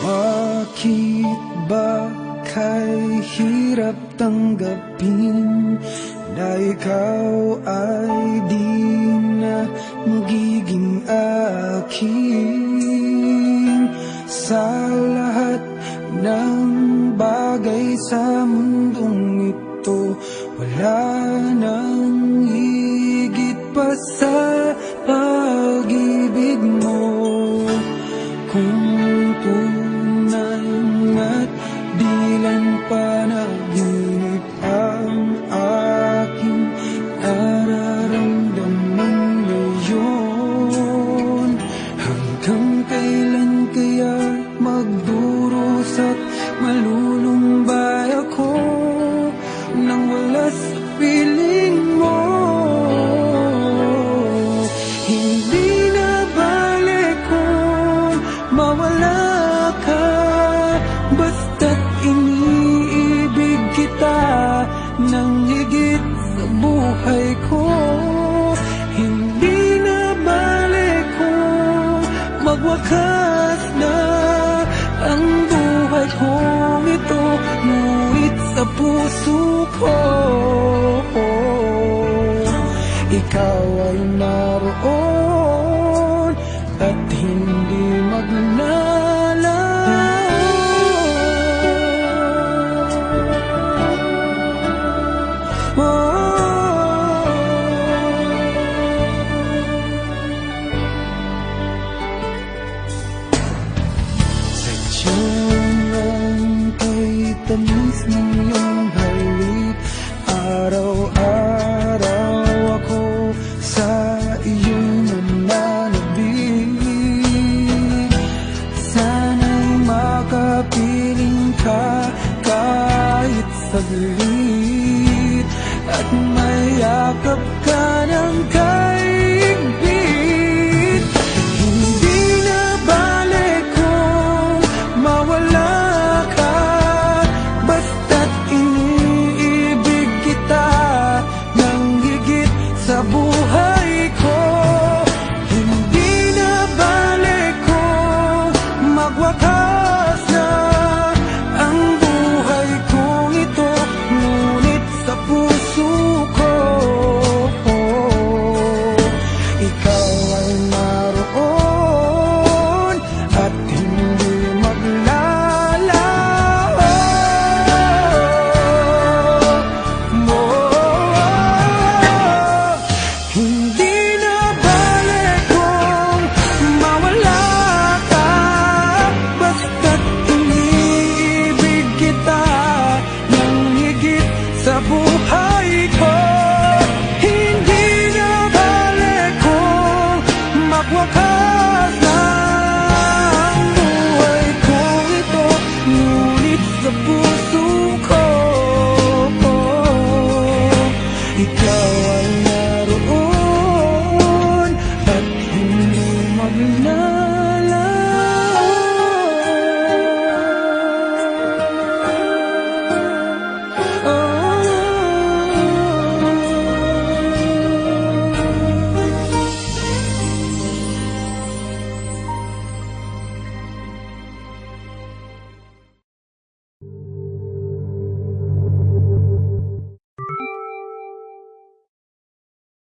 Bakit ba kay hirap tanggapin na ikaw ay di na magiging akin? Sa lahat ng bagay sa mundong ito, wala nang higit pa sa pag-ibig mo. Kung tunay nga't di lang panaginip ang aking nararamdaman ngayon, hanggang kailan kaya magdurusa at malulumbay ako nang wala sa piling mo? Hindi na balik kung mawala ka, basta't iniibig kita nang higit sa buhay ko. Hindi na balik kung magwakas na ang buhay kong ito, ngunit sa puso ko ikaw ay naroon at hindi magnalaw. Sadyang kay tamis ng iyong halik, araw-araw ako sa iyong nananabik. Sana'y makapiling ka kahit saglit, at mayakap ka ng kaigpit. Hindi na balik kung mawala ka, basta't iniibig kita nang higit sa buhay ko. Hindi na balik kung magwakas na ang buhay kong ito, ngunit sa puso ko ikaw ay naroon at hindi maglalaho. Hindi na balik kung mawala ka, basta't iniibig kita nang higit sa buhay ko. Hindi na balik kung magwakas na ang buhay kong ito, ngunit sa puso ko ikaw